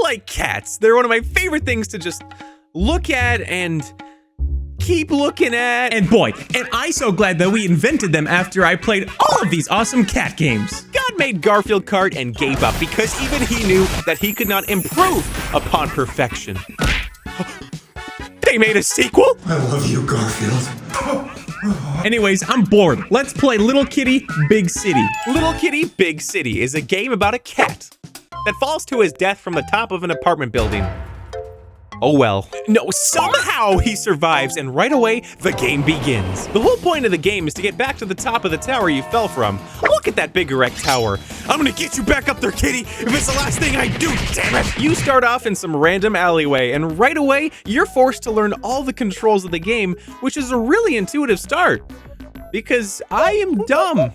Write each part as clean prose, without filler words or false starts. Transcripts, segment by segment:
like cats. They're one of my favorite things to just look at and keep looking at. And boy, am I so glad that we invented them after I played all of these awesome cat games. God made Garfield Kart and gave up because even he knew that he could not improve upon perfection. They made a sequel? I love you, Garfield. Anyways, I'm bored. Let's play Little Kitty, Big City. Little Kitty, Big City is a game about a cat that falls to his death from the top of an apartment building. Oh well. No, somehow he survives, and right away, the game begins. The whole point of the game is to get back to the top of the tower you fell from. Look at that big erect tower. I'm gonna get you back up there, kitty, if it's the last thing I do, damn it! You start off in some random alleyway, and right away, you're forced to learn all the controls of the game, which is a really intuitive start. Because I am dumb.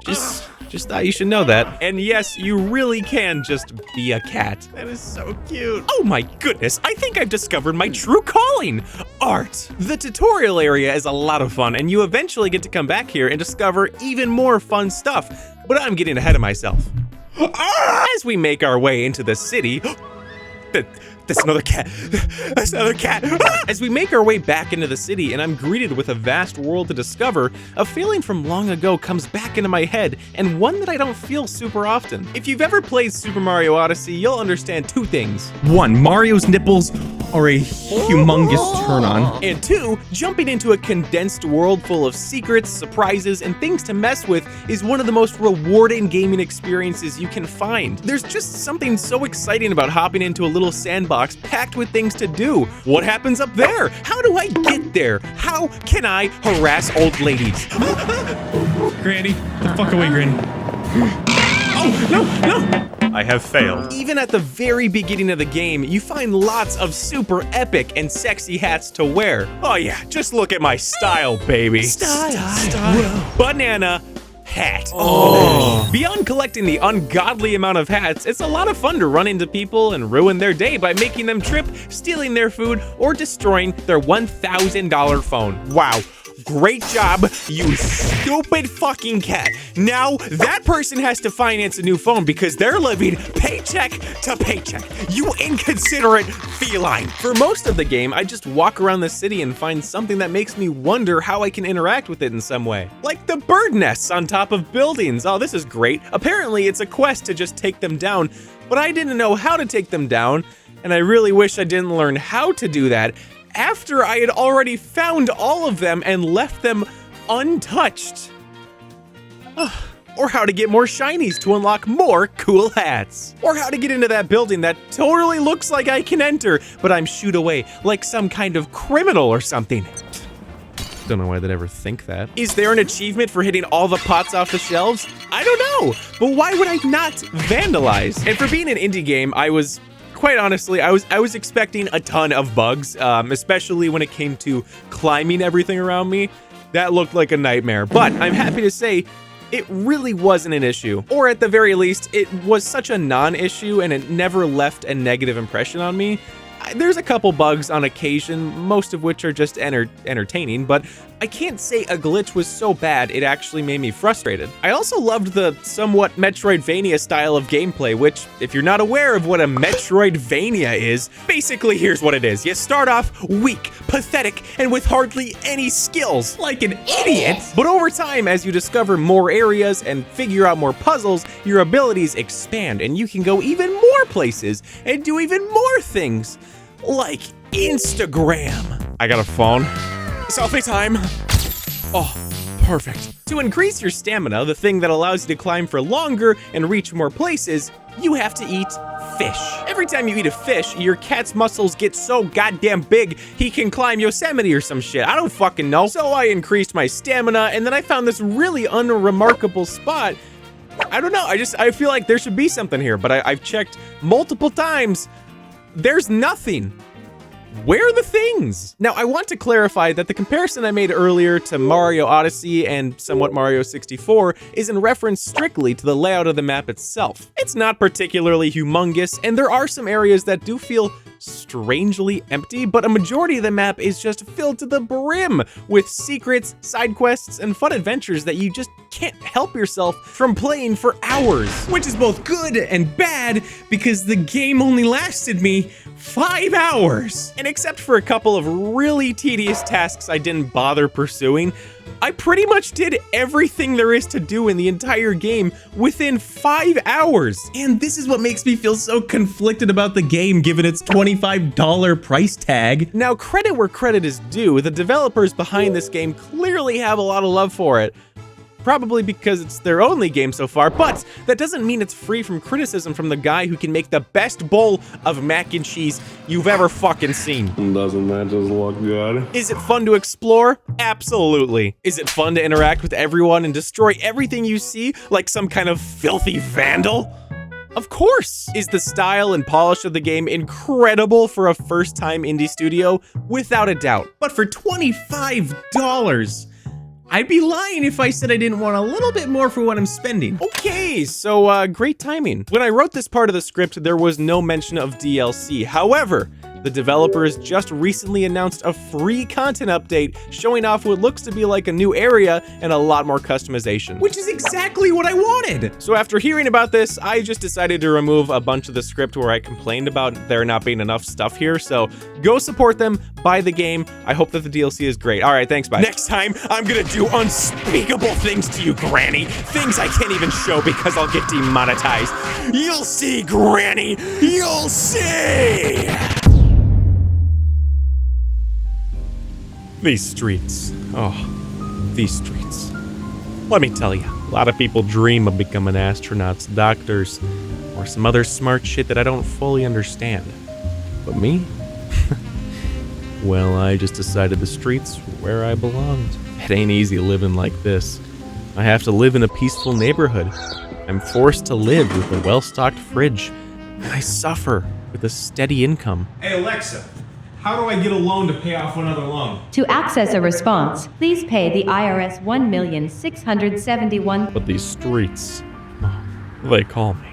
Just thought you should know that. And yes, you really can just be a cat. That is so cute. Oh my goodness, I think I've discovered my true calling, art. The tutorial area is a lot of fun, and you eventually get to come back here and discover even more fun stuff. But I'm getting ahead of myself. As we make our way into the city, that's another cat. That's another cat. As we make our way back into the city and I'm greeted with a vast world to discover, a feeling from long ago comes back into my head, and one that I don't feel super often. If you've ever played Super Mario Odyssey, you'll understand two things. 1, Mario's nipples are a humongous turn on. And 2, jumping into a condensed world full of secrets, surprises, and things to mess with is one of the most rewarding gaming experiences you can find. There's just something so exciting about hopping into a little sandbox packed with things to do. What happens up there? How do I get there? How can I harass old ladies? Granny, the fuck away, Granny. Oh, no. I have failed. Even at the very beginning of the game, you find lots of super epic and sexy hats to wear. Oh yeah, just look at my style, baby. Style. Banana hat. Oh. Beyond collecting the ungodly amount of hats, it's a lot of fun to run into people and ruin their day by making them trip, stealing their food, or destroying their $1,000 phone. Wow. Great job, you stupid fucking cat. Now, that person has to finance a new phone because they're living paycheck to paycheck. You inconsiderate feline. For most of the game, I just walk around the city and find something that makes me wonder how I can interact with it in some way. Like the bird nests on top of buildings. Oh, this is great. Apparently, it's a quest to just take them down, but I didn't know how to take them down, and I really wish I didn't learn how to do that after I had already found all of them and left them untouched. Or how to get more shinies to unlock more cool hats. Or how to get into that building that totally looks like I can enter, but I'm shooed away like some kind of criminal or something. Don't know why they'd ever think that. Is there an achievement for hitting all the pots off the shelves? I don't know, but why would I not vandalize? And for being an indie game, quite honestly, I was expecting a ton of bugs, especially when it came to climbing everything around me. That looked like a nightmare, but I'm happy to say it really wasn't an issue. Or at the very least, it was such a non-issue and it never left a negative impression on me. There's a couple bugs on occasion, most of which are just entertaining, but I can't say a glitch was so bad it actually made me frustrated. I also loved the somewhat Metroidvania style of gameplay, which, if you're not aware of what a Metroidvania is, basically here's what it is. You start off weak, pathetic, and with hardly any skills, like an idiot. But over time, as you discover more areas and figure out more puzzles, your abilities expand and you can go even more places and do even more things. Like Instagram. I got a phone. Selfie time. Oh, perfect. To increase your stamina, the thing that allows you to climb for longer and reach more places, you have to eat fish. Every time you eat a fish, your cat's muscles get so goddamn big, he can climb Yosemite or some shit. I don't fucking know. So I increased my stamina, and then I found this really unremarkable spot. I don't know, I feel like there should be something here, but I've checked multiple times. There's nothing. Where are the things? Now, I want to clarify that the comparison I made earlier to Mario Odyssey and somewhat Mario 64 is in reference strictly to the layout of the map itself. It's not particularly humongous, and there are some areas that do feel strangely empty, but a majority of the map is just filled to the brim with secrets, side quests, and fun adventures that you just can't help yourself from playing for hours. Which is both good and bad because the game only lasted me 5 hours. And except for a couple of really tedious tasks I didn't bother pursuing, I pretty much did everything there is to do in the entire game within 5 hours. And this is what makes me feel so conflicted about the game given its $25 price tag. Now, credit where credit is due, the developers behind this game clearly have a lot of love for it. Probably because it's their only game so far, but that doesn't mean it's free from criticism from the guy who can make the best bowl of mac and cheese you've ever fucking seen. Doesn't that just look good? Is it fun to explore? Absolutely. Is it fun to interact with everyone and destroy everything you see like some kind of filthy vandal? Of course. Is the style and polish of the game incredible for a first-time indie studio? Without a doubt. But for $25, I'd be lying if I said I didn't want a little bit more for what I'm spending. Okay, so great timing. When I wrote this part of the script, there was no mention of DLC. However, the developers just recently announced a free content update showing off what looks to be like a new area and a lot more customization. Which is exactly what I wanted. So after hearing about this, I just decided to remove a bunch of the script where I complained about there not being enough stuff here. So go support them, buy the game. I hope that the DLC is great. All right, thanks, bye. Next time, I'm gonna do unspeakable things to you, Granny. Things I can't even show because I'll get demonetized. You'll see, Granny. You'll see. These streets. Oh, these streets. Let me tell you, a lot of people dream of becoming astronauts, doctors, or some other smart shit that I don't fully understand. But me? Well, I just decided the streets were where I belonged. It ain't easy living like this. I have to live in a peaceful neighborhood. I'm forced to live with a well-stocked fridge. And I suffer with a steady income. Hey Alexa, how do I get a loan to pay off another loan? To access a response, please pay the IRS $1,671,000. But these streets, they call me.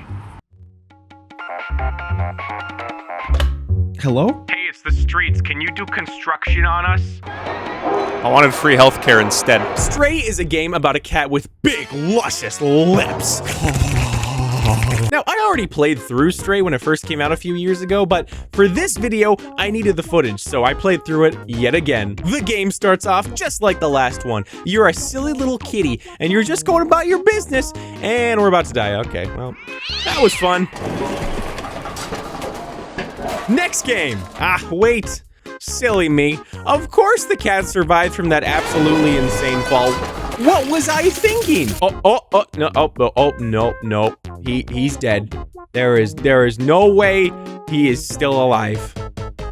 Hello? Hey, it's the streets. Can you do construction on us? I wanted free healthcare instead. Stray is a game about a cat with big, luscious lips. Now, I already played through Stray when it first came out a few years ago, but for this video, I needed the footage, so I played through it yet again. The game starts off just like the last one. You're a silly little kitty, and you're just going about your business, and we're about to die. Okay, well, that was fun. Next game. Ah, wait. Silly me. Of course the cat survived from that absolutely insane fall. What was I thinking? No. He's dead. There is no way he is still alive.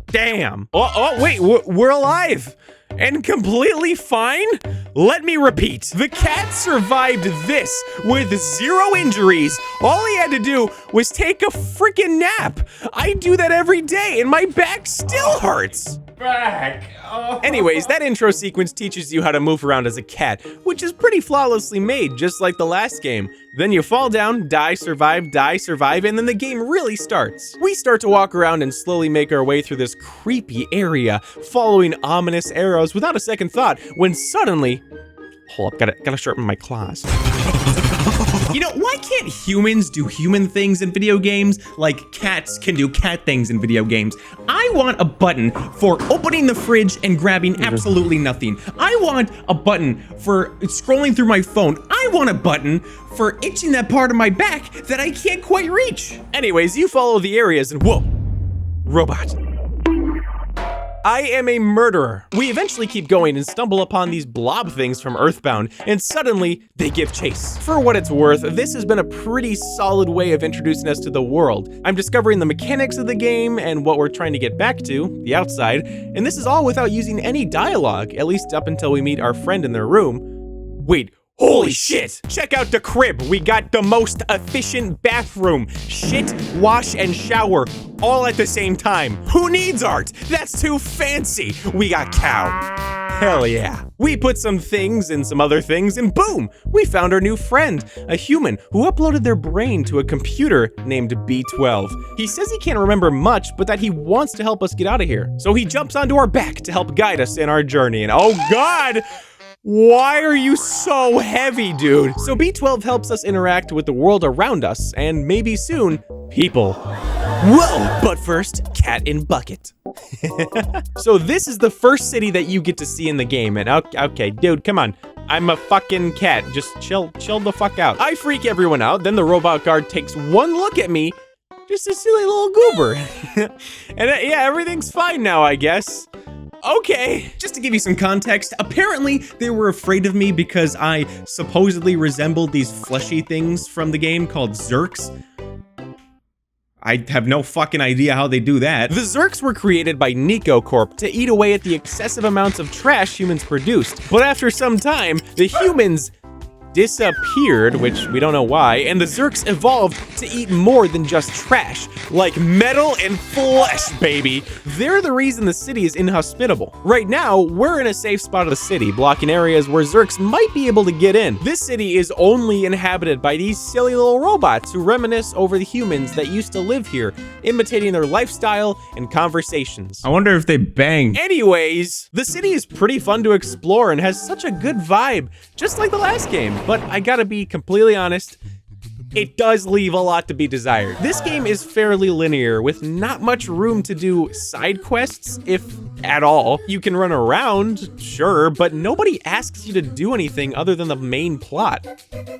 Damn. Wait, we're alive. And completely fine? Let me repeat. The cat survived this with 0 injuries. All he had to do was take a freaking nap. I do that every day and my back still hurts. Back. Oh. Anyways, that intro sequence teaches you how to move around as a cat, which is pretty flawlessly made, just like the last game. Then you fall down, die, survive, and then the game really starts. We start to walk around and slowly make our way through this creepy area, following ominous arrows without a second thought, when suddenly... Hold up, gotta sharpen my claws. You know, why can't humans do human things in video games like cats can do cat things in video games? I want a button for opening the fridge and grabbing absolutely nothing. I want a button for scrolling through my phone. I want a button for itching that part of my back that I can't quite reach. Anyways, you follow the areas and whoa, robot. I am a murderer. We eventually keep going and stumble upon these blob things from Earthbound, and suddenly they give chase. For what it's worth, this has been a pretty solid way of introducing us to the world. I'm discovering the mechanics of the game and what we're trying to get back to, the outside, and this is all without using any dialogue, at least up until we meet our friend in their room. Wait. Holy shit! Check out the crib. We got the most efficient bathroom. Shit, wash, and shower all at the same time. Who needs art? That's too fancy. We got cow. Hell yeah. We put some things in some other things and boom, we found our new friend, a human who uploaded their brain to a computer named B12. He says he can't remember much, but that he wants to help us get out of here. So he jumps onto our back to help guide us in our journey. And oh God, why are you so heavy, dude? So B12 helps us interact with the world around us and maybe soon, people. Whoa, but first, cat in bucket. So this is the first city that you get to see in the game, and okay, dude, come on. I'm a fucking cat, just chill the fuck out. I freak everyone out, then the robot guard takes one look at me, just a silly little goober. And yeah, everything's fine now, I guess. Okay. Just to give you some context, apparently they were afraid of me because I supposedly resembled these fleshy things from the game called Zerks. I have no fucking idea how they do that. The Zerks were created by Nico Corp to eat away at the excessive amounts of trash humans produced. But after some time, the humans disappeared, which we don't know why, and the Zerks evolved to eat more than just trash, like metal and flesh, baby. They're the reason the city is inhospitable. Right now, we're in a safe spot of the city, blocking areas where Zerks might be able to get in. This city is only inhabited by these silly little robots who reminisce over the humans that used to live here, imitating their lifestyle and conversations. I wonder if they bang. Anyways, the city is pretty fun to explore and has such a good vibe, just like the last game. But I gotta be completely honest, it does leave a lot to be desired. This game is fairly linear with not much room to do side quests, if at all. You can run around, sure, but nobody asks you to do anything other than the main plot.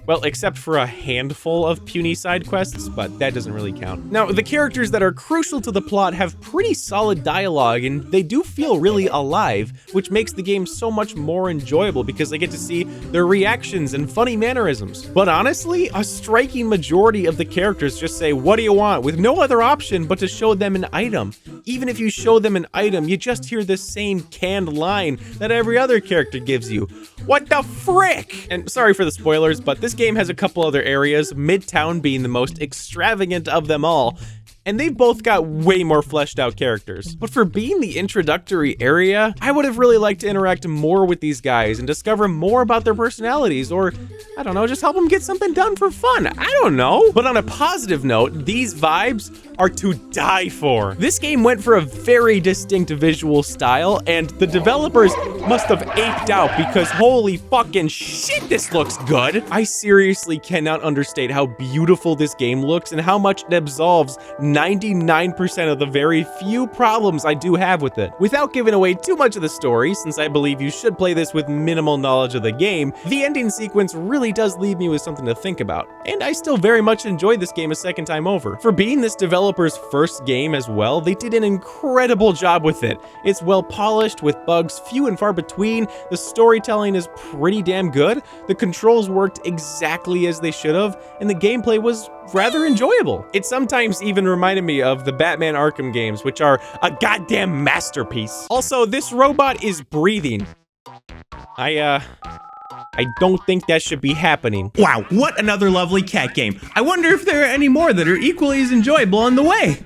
Well, except for a handful of puny side quests, but that doesn't really count. Now, the characters that are crucial to the plot have pretty solid dialogue, and they do feel really alive, which makes the game so much more enjoyable because I get to see their reactions and funny mannerisms. But honestly, a striking majority of the characters just say, "What do you want?" with no other option but to show them an item. Even if you show them an item, you just hear this same canned line that every other character gives you. What the frick? And sorry for the spoilers, but this game has a couple other areas, Midtown being the most extravagant of them all, and they've both got way more fleshed out characters. But for being the introductory area, I would have really liked to interact more with these guys and discover more about their personalities, or, I don't know, just help them get something done for fun. I don't know. But on a positive note, these vibes are to die for. This game went for a very distinct visual style, and the developers must have aped out because holy fucking shit, this looks good. I seriously cannot understate how beautiful this game looks and how much it absolves 99% of the very few problems I do have with it. Without giving away too much of the story, since I believe you should play this with minimal knowledge of the game, the ending sequence really does leave me with something to think about. And I still very much enjoyed this game a second time over. For being this developer's first game as well, they did an incredible job with it. It's well polished with bugs few and far between, the storytelling is pretty damn good, the controls worked exactly as they should have, and the gameplay was rather enjoyable. It sometimes even reminded me of the Batman Arkham games, which are a goddamn masterpiece. Also, this robot is breathing. I don't think that should be happening. Wow, what another lovely cat game. I wonder if there are any more that are equally as enjoyable on the way.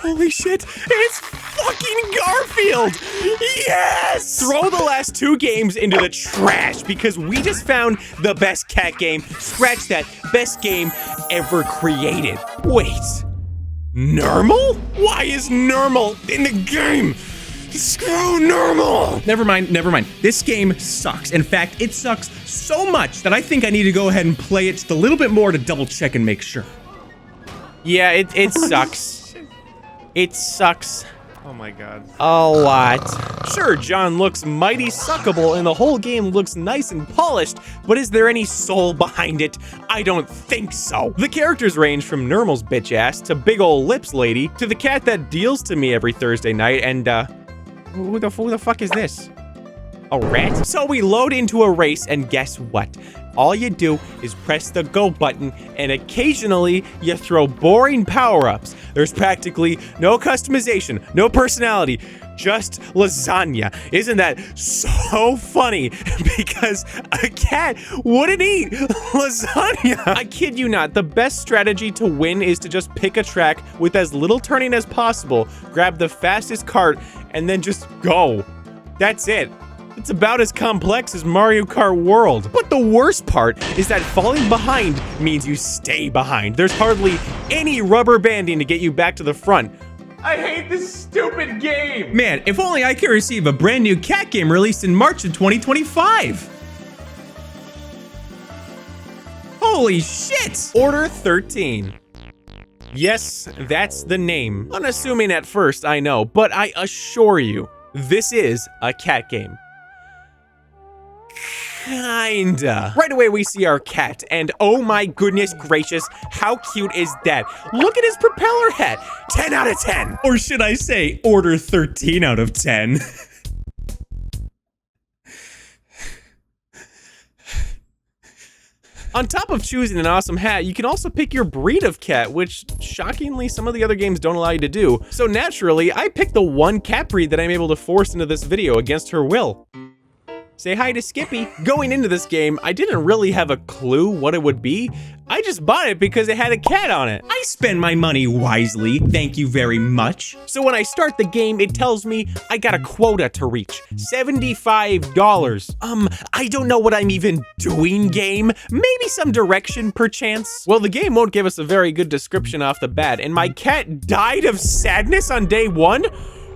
Holy shit, it's fucking Garfield! Yes! Throw the last two games into the trash because we just found the best cat game. Scratch that, best game ever created. Wait, normal? Why is normal in the game? Screw normal! Never mind. This game sucks. In fact, it sucks so much that I think I need to go ahead and play it just a little bit more to double check and make sure. Yeah, it sucks. It sucks. Oh my god. A lot. Sure, John looks mighty suckable and the whole game looks nice and polished, but is there any soul behind it? I don't think so. The characters range from Nermal's bitch ass to big ol' lips lady to the cat that deals to me every Thursday night and who the fuck is this? A rat? So we load into a race and guess what? All you do is press the go button and occasionally you throw boring power-ups. There's practically no customization, no personality, just lasagna. Isn't that so funny? Because a cat wouldn't eat lasagna. I kid you not, the best strategy to win is to just pick a track with as little turning as possible, grab the fastest cart, and then just go. That's it. It's about as complex as Mario Kart World. But the worst part is that falling behind means you stay behind. There's hardly any rubber banding to get you back to the front. I hate this stupid game. Man, if only I could receive a brand new cat game released in March of 2025. Holy shit! Order 13. Yes, that's the name. Unassuming at first, I know, but I assure you, this is a cat game. Kinda. Right away we see our cat, and oh my goodness gracious, how cute is that? Look at his propeller hat. 10 out of 10. Or should I say, order 13 out of 10. On top of choosing an awesome hat, you can also pick your breed of cat, which shockingly some of the other games don't allow you to do. So naturally, I picked the one cat breed that I'm able to force into this video against her will. Say hi to Skippy. Going into this game, I didn't really have a clue what it would be. I just bought it because it had a cat on it. I spend my money wisely, thank you very much. So when I start the game, it tells me I got a quota to reach. $75. I don't know what I'm even doing, game. Maybe some direction, perchance? Well, the game won't give us a very good description off the bat, and my cat died of sadness on day 1?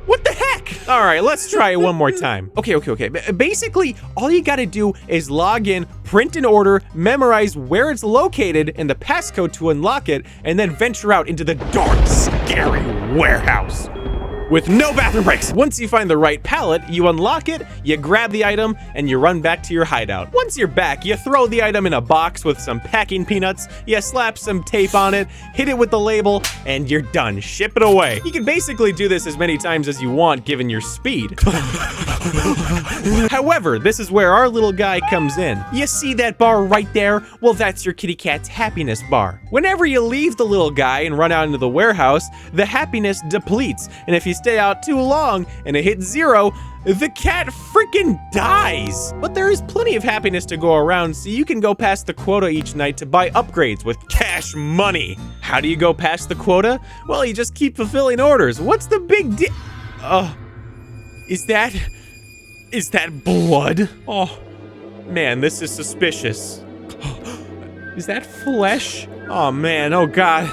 What the heck? All right, let's try it one more time. Okay. Basically, all you gotta do is log in, print an order, memorize where it's located and the passcode to unlock it, and then venture out into the dark, scary warehouse with no bathroom breaks. Once you find the right pallet, you unlock it, you grab the item, and you run back to your hideout. Once you're back, you throw the item in a box with some packing peanuts, you slap some tape on it, hit it with the label, and you're done. Ship it away. You can basically do this as many times as you want given your speed. However, this is where our little guy comes in. You see that bar right there? Well, that's your kitty cat's happiness bar. Whenever you leave the little guy and run out into the warehouse, the happiness depletes, and if you stay out too long and it hits 0, the cat freaking dies. But there is plenty of happiness to go around, so you can go past the quota each night to buy upgrades with cash money. How do you go past the quota? Well, you just keep fulfilling orders. What's the big deal? Is that blood? Oh, man, this is suspicious. Is that flesh? Oh man, oh god.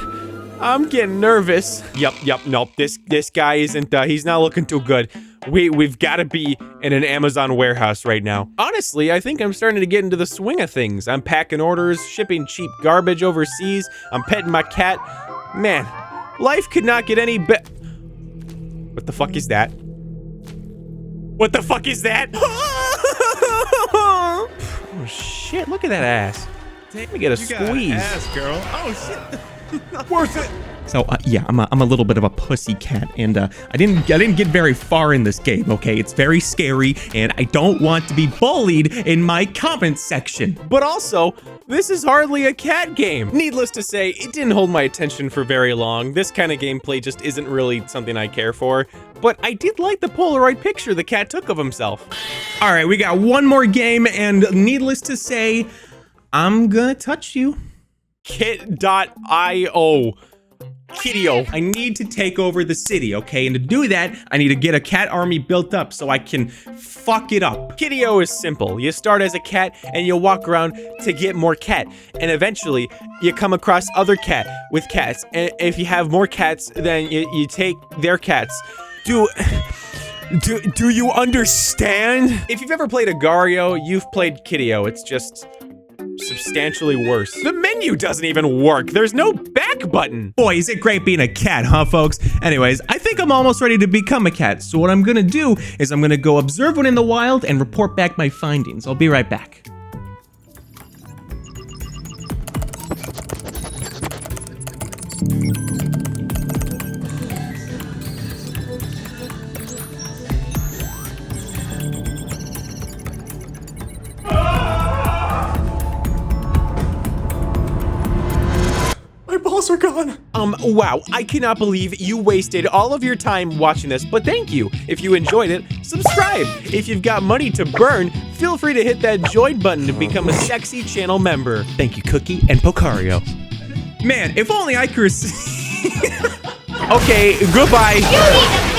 I'm getting nervous. Yep, nope. This guy isn't, he's not looking too good. We've got to be in an Amazon warehouse right now. Honestly, I think I'm starting to get into the swing of things. I'm packing orders, shipping cheap garbage overseas. I'm petting my cat. Man, life could not get any better. What the fuck is that? What the fuck is that? Oh shit, look at that ass. Let me get a squeeze. Got ass, girl. Oh shit. Worth it. So yeah, I'm a little bit of a pussy cat, and I didn't get very far in this game. Okay, it's very scary, and I don't want to be bullied in my comment section. But also, this is hardly a cat game. Needless to say, it didn't hold my attention for very long. This kind of gameplay just isn't really something I care for. But I did like the Polaroid picture the cat took of himself. All right, we got one more game, and needless to say, I'm gonna touch you. Kit.io. Kitty-o. I need to take over the city, okay? And to do that, I need to get a cat army built up so I can fuck it up. Kitty-o is simple. You start as a cat and you walk around to get more cat. And eventually, you come across other cat with cats. And if you have more cats, then you take their cats. Do you understand? If you've ever played Agario, you've played Kitty-o. It's just substantially worse. The menu doesn't even work. There's no back button. Boy, is it great being a cat, huh, folks? Anyways, I think I'm almost ready to become a cat. So what I'm gonna do is I'm gonna go observe one in the wild and report back my findings. I'll be right back. are gone. Wow, I cannot believe you wasted all of your time watching this, but thank you. If you enjoyed it, subscribe. If you've got money to burn, feel free to hit that join button to become a sexy channel member. Thank you, Cookie and Pocario. Man, if only I could. Okay, goodbye.